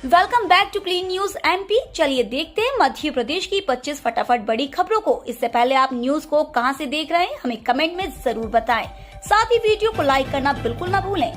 Welcome back to clean news MP. चलिए देखते हैं मध्य प्रदेश की 25 फटाफट बड़ी खबरों को। इससे पहले आप न्यूज को कहां से देख रहे हैं हमें कमेंट में जरूर बताएं। साथ ही वीडियो को लाइक करना बिल्कुल ना भूलें।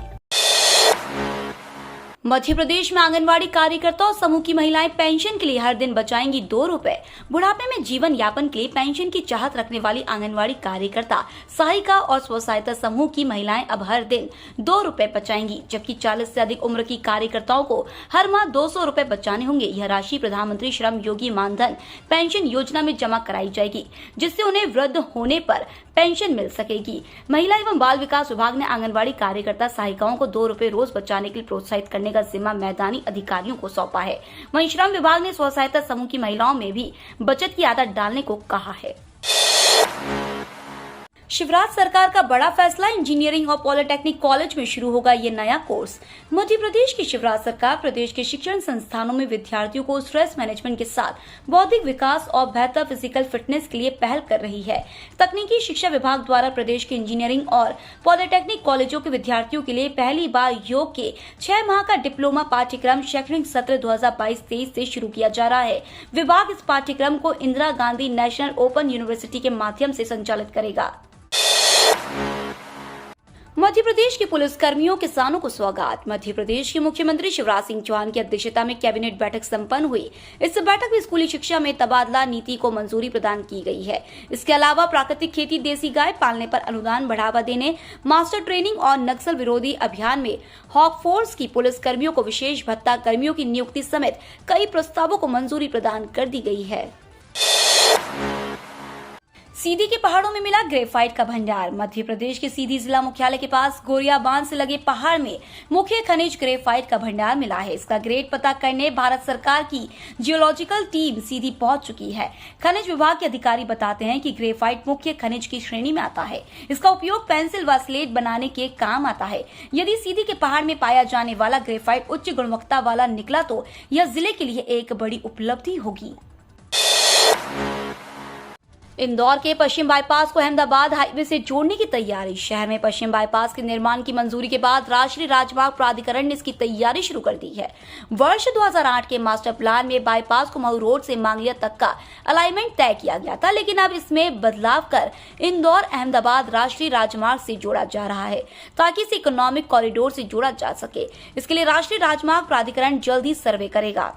मध्य प्रदेश में आंगनवाड़ी कार्यकर्ता और समूह की महिलाएं पेंशन के लिए हर दिन बचाएंगी 2 रुपए। बुढ़ापे में जीवन यापन के लिए पेंशन की चाहत रखने वाली आंगनवाड़ी कार्यकर्ता, सहायिका और स्व सहायता समूह की महिलाएं अब हर दिन 2 रुपए बचाएंगी, जबकि 40 से अधिक उम्र की कार्यकर्ताओं को हर माह 200 रुपए बचाने होंगे। यह राशि प्रधानमंत्री श्रम योगी मानधन पेंशन योजना में जमा कराई जाएगी, जिससे उन्हें वृद्ध होने पर पेंशन मिल सकेगी। महिला एवं बाल विकास विभाग ने आंगनवाड़ी कार्यकर्ता सहायिकाओं को 2 रुपए रोज बचाने के लिए प्रोत्साहित करने का जिम्मा मैदानी अधिकारियों को सौंपा है। वहीं श्रम विभाग ने स्व सहायता समूह की महिलाओं में भी बचत की आदत डालने को कहा है। शिवराज सरकार का बड़ा फैसला, इंजीनियरिंग और पॉलिटेक्निक कॉलेज में शुरू होगा ये नया कोर्स। मध्य प्रदेश की शिवराज सरकार प्रदेश के शिक्षण संस्थानों में विद्यार्थियों को स्ट्रेस मैनेजमेंट के साथ बौद्धिक विकास और बेहतर फिजिकल फिटनेस के लिए पहल कर रही है। तकनीकी शिक्षा विभाग द्वारा प्रदेश के इंजीनियरिंग और पॉलिटेक्निक कॉलेजों के विद्यार्थियों के लिए पहली बार योग के 6 माह का डिप्लोमा पाठ्यक्रम शैक्षणिक सत्र 2022-23 से शुरू किया जा रहा है। विभाग इस पाठ्यक्रम को Indira Gandhi national open university के माध्यम से संचालित करेगा। मध्य प्रदेश के पुलिस कर्मियों किसानों को सौगात। मध्य प्रदेश के मुख्यमंत्री शिवराज सिंह चौहान की अध्यक्षता में कैबिनेट बैठक संपन्न हुई। इस बैठक में स्कूली शिक्षा में तबादला नीति को मंजूरी प्रदान की गई है। इसके अलावा प्राकृतिक खेती, देसी गाय पालने पर अनुदान बढ़ावा देने, मास्टर ट्रेनिंग और नक्सल विरोधी अभियान में हॉक फोर्स की पुलिस कर्मियों को विशेष भत्ता, कर्मियों की नियुक्ति समेत कई प्रस्तावों को मंजूरी प्रदान कर दी गई है। सीधी के पहाड़ों में मिला ग्रेफाइट का भंडार। मध्य प्रदेश के सीधी जिला मुख्यालय के पास गोरिया बांध से लगे पहाड़ में मुख्य खनिज ग्रेफाइट का भंडार मिला है। इसका ग्रेड पता करने भारत सरकार की जियोलॉजिकल टीम सीधी पहुंच चुकी है। खनिज विभाग के अधिकारी बताते हैं कि ग्रेफाइट मुख्य खनिज की श्रेणी में आता है। इसका उपयोग पेंसिल व स्लेट बनाने के काम आता है। यदि सीधी के पहाड़ में पाया जाने वाला ग्रेफाइट उच्च गुणवत्ता वाला निकला तो यह जिले के लिए एक बड़ी उपलब्धि होगी। इंदौर के पश्चिम बाईपास को अहमदाबाद हाईवे से जोड़ने की तैयारी। शहर में पश्चिम बाईपास के निर्माण की मंजूरी के बाद राष्ट्रीय राजमार्ग प्राधिकरण ने इसकी तैयारी शुरू कर दी है। वर्ष 2008 के मास्टर प्लान में बाईपास को मऊ रोड से मांगलिया तक का अलाइनमेंट तय किया गया था, लेकिन अब इसमें बदलाव कर इंदौर अहमदाबाद राष्ट्रीय राजमार्ग से जोड़ा जा रहा है, ताकि इसे इकोनॉमिक कॉरिडोर से जोड़ा जा सके। इसके लिए राष्ट्रीय राजमार्ग प्राधिकरण जल्द ही सर्वे करेगा।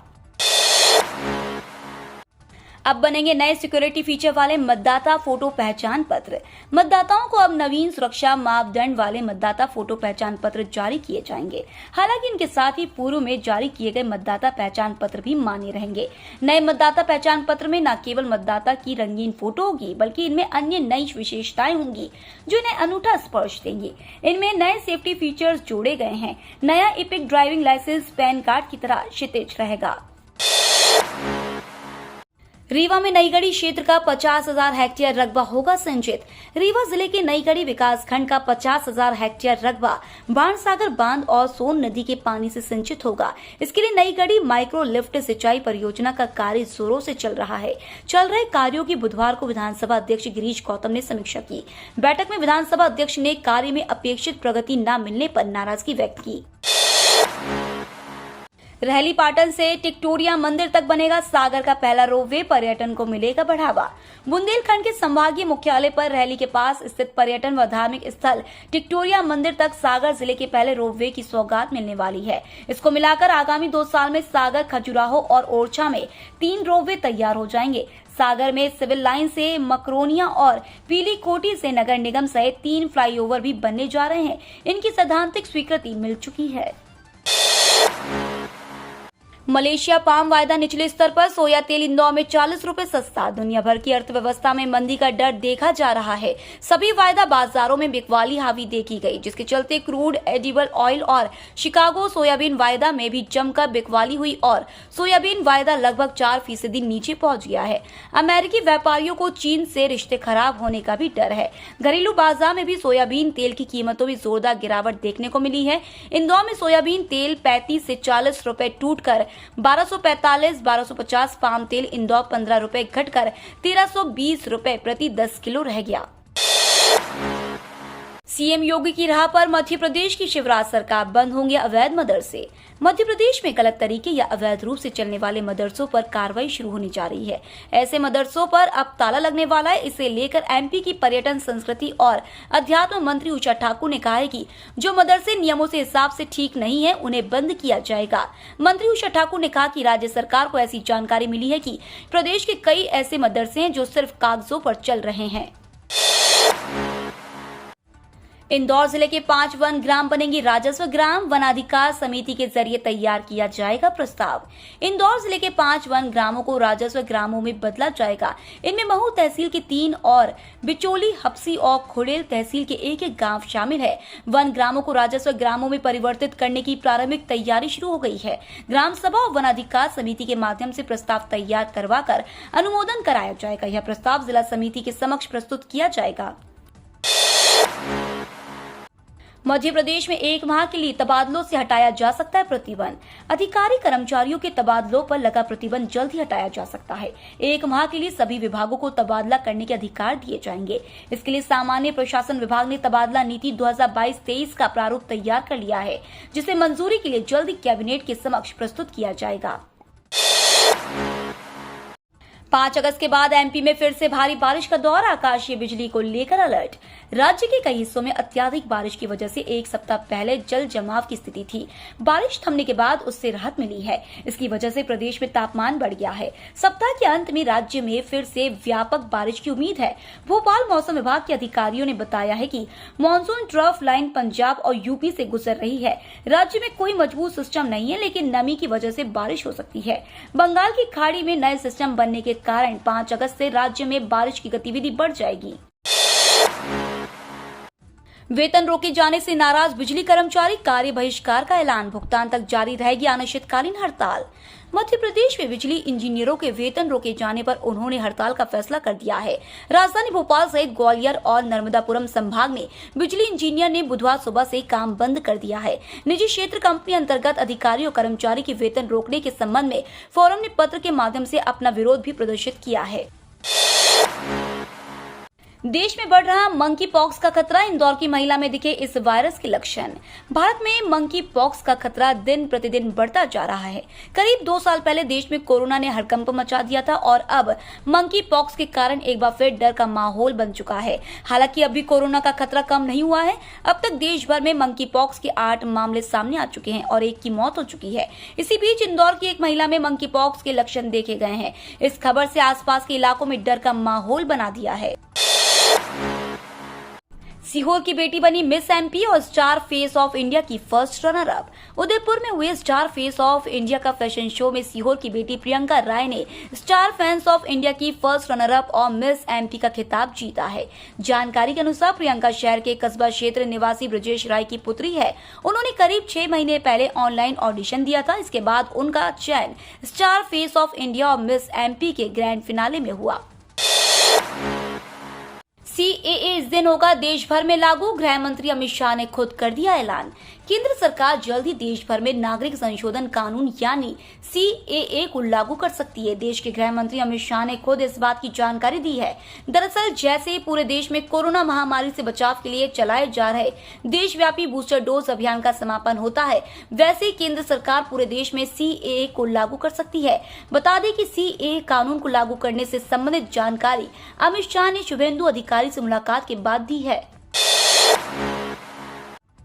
अब बनेंगे नए सिक्योरिटी फीचर वाले मतदाता फोटो पहचान पत्र। मतदाताओं को अब नवीन सुरक्षा मापदंड वाले मतदाता फोटो पहचान पत्र जारी किए जाएंगे। हालांकि इनके साथ ही पूर्व में जारी किए गए मतदाता पहचान पत्र भी मान्य रहेंगे। नए मतदाता पहचान पत्र में न केवल मतदाता की रंगीन फोटो होगी, बल्कि इनमें अन्य नई विशेषताएं होंगी जो इन्हें अनूठा स्पर्श देंगी। इनमें नए सेफ्टी फीचर्स जोड़े गए हैं। नया epic driving license PAN card की तरह क्षितिज रहेगा। रीवा में नईगढ़ी क्षेत्र का 50,000 हेक्टेयर रकबा होगा संचित। रीवा जिले के नईगढ़ी विकास खंड का 50,000 हेक्टेयर रकबा बाणसागर बांध और सोन नदी के पानी से सिंचित होगा। इसके लिए नईगढ़ी माइक्रो लिफ्ट सिंचाई परियोजना का कार्य जोरों से चल रहा है। चल रहे कार्यों की बुधवार को विधानसभा अध्यक्ष गिरीश गौतम ने समीक्षा की। बैठक में विधानसभा अध्यक्ष ने कार्य में अपेक्षित प्रगति न मिलने पर नाराजगी व्यक्त की। रहली पाटन से टिकटोरिया मंदिर तक बनेगा सागर का पहला रोपवे, पर्यटन को मिलेगा बढ़ावा। बुंदेलखंड के संभागीय मुख्यालय पर रहली के पास स्थित पर्यटन व धार्मिक स्थल टिकटोरिया मंदिर तक सागर जिले के पहले रोपवे की सौगात मिलने वाली है। इसको मिलाकर आगामी 2 साल में सागर, खजुराहो और ओरछा में 3 रोपवे तैयार हो जाएंगे। सागर में सिविल लाइन से मकरोनिया और पीली कोटी से नगर निगम सहित 3 फ्लाईओवर भी बनने जा रहे हैं। इनकी सैद्धांतिक स्वीकृति मिल चुकी है। मलेशिया पाम वायदा निचले स्तर पर, सोया तेल इंदौर में 40 रुपए सस्ता। दुनिया भर की अर्थव्यवस्था में मंदी का डर देखा जा रहा है। सभी वायदा बाजारों में बिकवाली हावी देखी गई, जिसके चलते क्रूड, एडिबल ऑयल और शिकागो सोयाबीन वायदा में भी जमकर बिकवाली हुई और सोयाबीन वायदा लगभग 4% नीचे पहुंच गया है। अमेरिकी व्यापारियों को चीन से रिश्ते खराब होने का भी डर है। घरेलू बाजार में भी सोयाबीन तेल की कीमतों में जोरदार गिरावट देखने को मिली है। इंदौर में सोयाबीन तेल 35 से 40 रुपए टूटकर 1245-1250, पाम तेल इंदौर 15 रुपए घटकर 1320 रुपए प्रति 10 किलो रह गया। सीएम योगी की राह पर मध्य प्रदेश की शिवराज सरकार, बंद होंगे अवैध मदरसे। मध्य प्रदेश में गलत तरीके या अवैध रूप से चलने वाले मदरसों पर कार्रवाई शुरू होने जा रही है। ऐसे मदरसों पर अब ताला लगने वाला है। इसे लेकर एमपी की पर्यटन, संस्कृति और अध्यात्म मंत्री उषा ठाकुर ने कहा है कि जो मदरसे नियमों से हिसाब से ठीक नहीं है उन्हें बंद किया जाएगा। मंत्री उषा ठाकुर ने कहा कि राज्य सरकार को ऐसी जानकारी मिली है कि प्रदेश के कई ऐसे मदरसे हैं जो सिर्फ कागजों पर चल रहे हैं। इंदौर जिले के 5 वन ग्राम बनेंगे राजस्व ग्राम, वनाधिकार समिति के जरिए तैयार किया जाएगा प्रस्ताव। इंदौर जिले के 5 वन ग्रामों को राजस्व ग्रामों में बदला जाएगा। इनमें महू तहसील के 3 और बिचौली, हप्सी और खुड़ेल तहसील के एक गांव शामिल है। वन ग्रामों को राजस्व ग्रामों में परिवर्तित करने की प्रारंभिक तैयारी शुरू हो गई है। ग्राम सभा और वनाधिकार समिति के माध्यम से प्रस्ताव तैयार करवाकर अनुमोदन कराया जाएगा। यह प्रस्ताव जिला समिति के समक्ष प्रस्तुत किया जाएगा। मध्य प्रदेश में 1 माह के लिए तबादलों से हटाया जा सकता है प्रतिबंध। अधिकारी कर्मचारियों के तबादलों पर लगा प्रतिबंध जल्द ही हटाया जा सकता है। 1 माह के लिए सभी विभागों को तबादला करने के अधिकार दिए जाएंगे। इसके लिए सामान्य प्रशासन विभाग ने तबादला नीति 2022-23 का प्रारूप तैयार कर लिया है, जिसे मंजूरी के लिए जल्द ही कैबिनेट के समक्ष प्रस्तुत किया जाएगा। 5 अगस्त के बाद एमपी में फिर से भारी बारिश का दौर, आकाशीय बिजली को लेकर अलर्ट। राज्य के कई हिस्सों में अत्यधिक बारिश की वजह से 1 सप्ताह पहले जल जमाव की स्थिति थी। बारिश थमने के बाद उससे राहत मिली है। इसकी वजह से प्रदेश में तापमान बढ़ गया है। सप्ताह के अंत में राज्य में फिर से व्यापक बारिश की उम्मीद है। भोपाल मौसम विभाग के अधिकारियों ने बताया है कि मानसून ट्रफ लाइन पंजाब और यूपी से गुजर रही है। राज्य में कोई मजबूत सिस्टम नहीं है, लेकिन नमी की वजह से बारिश हो सकती है। बंगाल की खाड़ी में नए सिस्टम बनने के कारण 5 अगस्त से राज्य में बारिश की गतिविधि बढ़ जाएगी। वेतन रोके जाने से नाराज बिजली कर्मचारी, कार्य बहिष्कार का ऐलान, भुगतान तक जारी रहेगी अनिश्चितकालीन हड़ताल। मध्य प्रदेश में बिजली इंजीनियरों के वेतन रोके जाने पर उन्होंने हड़ताल का फैसला कर दिया है। राजधानी भोपाल सहित ग्वालियर और नर्मदापुरम संभाग में बिजली इंजीनियर ने बुधवार सुबह से काम बंद कर दिया है। निजी क्षेत्र कंपनी अंतर्गत अधिकारी और कर्मचारी के वेतन रोकने के संबंध में फोरम ने पत्र के माध्यम से अपना विरोध भी प्रदर्शित किया है। देश में बढ़ रहा मंकी पॉक्स का खतरा, इंदौर की महिला में दिखे इस वायरस के लक्षण। भारत में मंकी पॉक्स का खतरा दिन प्रतिदिन बढ़ता जा रहा है। करीब 2 साल पहले देश में कोरोना ने हड़कंप मचा दिया था और अब मंकी पॉक्स के कारण एक बार फिर डर का माहौल बन चुका है। हालांकि अभी कोरोना का खतरा कम नहीं हुआ है। अब तक देश भर में मंकी पॉक्स के 8 मामले सामने आ चुके हैं और 1 की मौत हो चुकी है। इसी बीच इंदौर की एक महिला में मंकी पॉक्स के लक्षण देखे गए हैं। इस खबर से आसपास के इलाकों में डर का माहौल बना दिया है। सीहोर की बेटी बनी मिस एमपी और स्टार फेस ऑफ इंडिया की फर्स्ट रनर अप। उदयपुर में हुए स्टार फेस ऑफ इंडिया का फैशन शो में सीहोर की बेटी प्रियंका राय ने स्टार फैंस ऑफ इंडिया की फर्स्ट रनर अप और मिस एमपी का खिताब जीता है। जानकारी के अनुसार प्रियंका शहर के कस्बा क्षेत्र निवासी ब्रजेश राय की पुत्री है। उन्होंने करीब 6 महीने पहले ऑनलाइन ऑडिशन दिया था। इसके बाद उनका चयन स्टार फेस ऑफ इंडिया और मिस एमपी के ग्रैंड फिनाले में हुआ। सीएए इस दिन होगा देश भर में लागू, गृह मंत्री अमित शाह ने खुद कर दिया ऐलान। केंद्र सरकार जल्द ही देश भर में नागरिक संशोधन कानून यानी सीएए को लागू कर सकती है। देश के गृह मंत्री अमित शाह ने खुद इस बात की जानकारी दी है। दरअसल जैसे पूरे देश में कोरोना महामारी से बचाव के लिए चलाए जा रहे देशव्यापी बूस्टर डोज अभियान का समापन होता है, वैसे ही केंद्र सरकार पूरे देश में सीएए को लागू कर सकती है। बता दें कि सीएए कानून को लागू करने से संबंधित जानकारी अमित शाह ने शुभेंदु अधिकारी से मुलाकात के बाद दी है।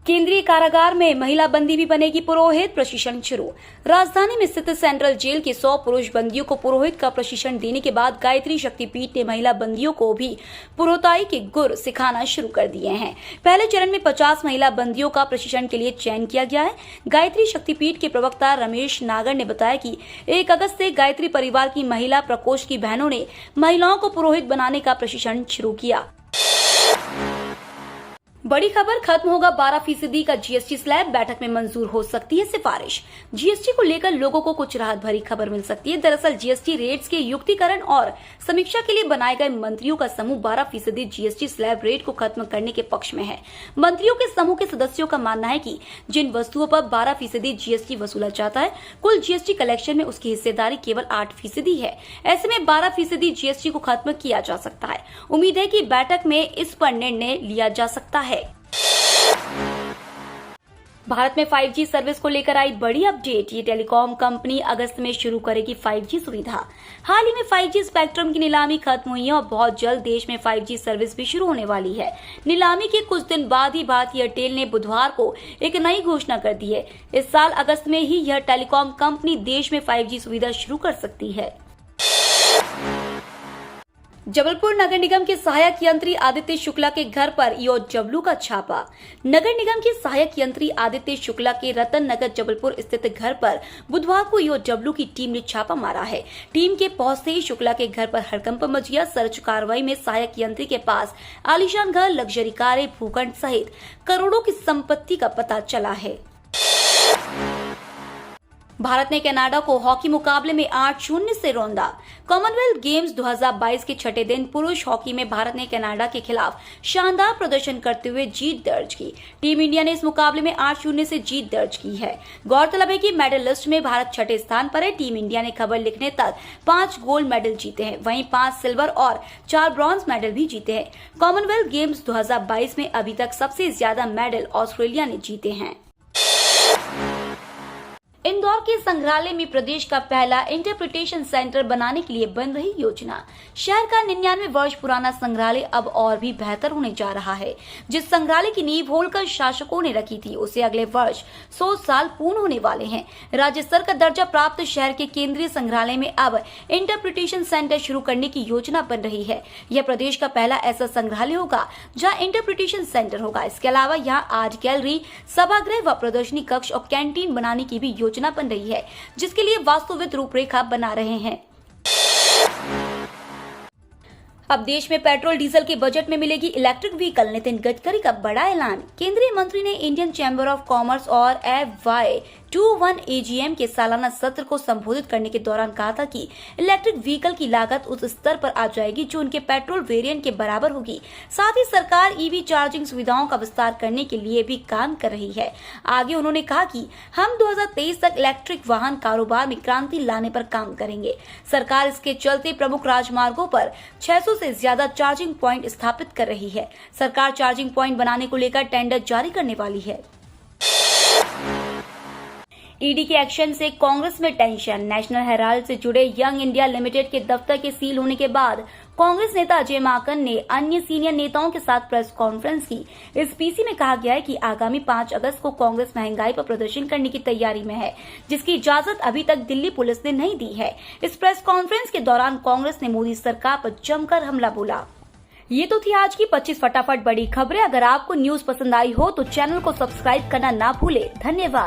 केंद्रीय कारागार में महिला बंदी भी बनेगी पुरोहित, प्रशिक्षण शुरू। राजधानी में स्थित सेंट्रल जेल के 100 पुरुष बंदियों को पुरोहित का प्रशिक्षण देने के बाद गायत्री शक्तिपीठ ने महिला बंदियों को भी पुरोहिताई के गुर सिखाना शुरू कर दिए हैं। पहले चरण में 50 महिला बंदियों का प्रशिक्षण के लिए चयन किया गया है। गायत्री शक्तिपीठ के प्रवक्ता रमेश नागर ने बताया कि 1 अगस्त से गायत्री परिवार की महिला प्रकोष्ठ की बहनों ने महिलाओं को पुरोहित बनाने का प्रशिक्षण शुरू किया। बड़ी खबर, खत्म होगा 12% का जीएसटी स्लैब, बैठक में मंजूर हो सकती है सिफारिश। जीएसटी को लेकर लोगों को कुछ राहत भरी खबर मिल सकती है। दरअसल जीएसटी रेट्स के युक्तिकरण और समीक्षा के लिए बनाए गए मंत्रियों का समूह 12% जीएसटी स्लैब रेट को खत्म करने के पक्ष में है। मंत्रियों के समूह के सदस्यों का मानना है कि जिन वस्तुओं पर 12% जीएसटी वसूला जाता है, कुल जीएसटी कलेक्शन में उसकी हिस्सेदारी केवल 8% है। ऐसे में 12% जीएसटी को खत्म किया जा सकता है। उम्मीद है कि बैठक में इस पर निर्णय लिया जा सकता है। भारत में 5G सर्विस को लेकर आई बड़ी अपडेट। ये टेलीकॉम कंपनी अगस्त में शुरू करेगी 5G सुविधा। हाल ही में 5G स्पेक्ट्रम की नीलामी खत्म हुई है और बहुत जल्द देश में 5G सर्विस भी शुरू होने वाली है। नीलामी के कुछ दिन बाद ही भारतीय एयरटेल ने बुधवार को एक नई घोषणा कर दी है। इस साल अगस्त में ही यह टेलीकॉम कंपनी देश में 5G सुविधा शुरू कर सकती है। जबलपुर नगर निगम के सहायक यंत्री आदित्य शुक्ला के घर पर ईओडब्ल्यू का छापा। नगर निगम के सहायक यंत्री आदित्य शुक्ला के रतन नगर जबलपुर स्थित घर पर बुधवार को ईओडब्ल्यू की टीम ने छापा मारा है। टीम के पहुंचते ही शुक्ला के घर पर हड़कंप मच गया। सर्च कार्रवाई में सहायक यंत्री के पास आलीशान घर, लग्जरी कारें, भूखंड सहित करोड़ों की संपत्ति का पता चला है। भारत ने कनाडा को हॉकी मुकाबले में 8-0 से रौंदा। कॉमनवेल्थ गेम्स 2022 के छठे दिन पुरुष हॉकी में भारत ने कनाडा के खिलाफ शानदार प्रदर्शन करते हुए जीत दर्ज की। टीम इंडिया ने इस मुकाबले में 8-0 से जीत दर्ज की है। गौरतलब है कि मेडल लिस्ट में भारत छठे स्थान पर है। टीम इंडिया ने खबर लिखने तक 5 गोल्ड मेडल जीते हैं, वहीं 5 सिल्वर और 4 ब्रॉन्ज मेडल भी जीते हैं। कॉमनवेल्थ गेम्स 2022 में अभी तक सबसे ज्यादा मेडल ऑस्ट्रेलिया ने जीते हैं। इंदौर के संग्रहालय में प्रदेश का पहला इंटरप्रिटेशन सेंटर बनाने के लिए बन रही योजना। शहर का 99 वर्ष पुराना संग्रहालय अब और भी बेहतर होने जा रहा है। जिस संग्रहालय की नींव होलकर शासकों ने रखी थी, उसे अगले वर्ष 100 साल पूर्ण होने वाले हैं। राज्य स्तर का दर्जा प्राप्त शहर के केंद्रीय संग्रहालय में अब इंटरप्रिटेशन सेंटर शुरू करने की योजना बन रही है। यह प्रदेश का पहला ऐसा संग्रहालय होगा जहाँ इंटरप्रिटेशन सेंटर होगा। इसके अलावा यहाँ आर्ट गैलरी, सभागृह व प्रदर्शनी कक्ष और कैंटीन बनाने की भी योजना बन रही है, जिसके लिए वास्तविक रूपरेखा बना रहे हैं। अब देश में पेट्रोल डीजल के बजट में मिलेगी इलेक्ट्रिक व्हीकल। नितिन गडकरी का बड़ा ऐलान। केंद्रीय मंत्री ने इंडियन चैम्बर ऑफ कॉमर्स और FY21 AGM के सालाना सत्र को संबोधित करने के दौरान कहा था कि इलेक्ट्रिक व्हीकल की लागत उस स्तर पर आ जाएगी जो उनके पेट्रोल वेरिएंट के बराबर होगी। साथ ही सरकार EV चार्जिंग सुविधाओं का विस्तार करने के लिए भी काम कर रही है। आगे उन्होंने कहा कि हम 2023 तक इलेक्ट्रिक वाहन कारोबार में क्रांति लाने पर काम करेंगे। सरकार इसके चलते प्रमुख राजमार्गों पर 600 से ज्यादा चार्जिंग पॉइंट स्थापित कर रही है। सरकार चार्जिंग पॉइंट बनाने को लेकर टेंडर जारी करने वाली है। ईडी के एक्शन से कांग्रेस में टेंशन। नेशनल हेराल्ड से जुड़े यंग इंडिया लिमिटेड के दफ्तर के सील होने के बाद कांग्रेस नेता अजय माकन ने अन्य सीनियर नेताओं के साथ प्रेस कॉन्फ्रेंस की। इस पीसी में कहा गया है कि आगामी 5 अगस्त को कांग्रेस महंगाई पर प्रदर्शन करने की तैयारी में है, जिसकी इजाजत अभी तक दिल्ली पुलिस ने नहीं दी है। इस प्रेस कॉन्फ्रेंस के दौरान कांग्रेस ने मोदी सरकार पर जमकर हमला बोला। ये तो थी आज की 25 फटाफट बड़ी खबरें। अगर आपको न्यूज पसंद आई हो तो चैनल को सब्सक्राइब करना ना भूले। धन्यवाद।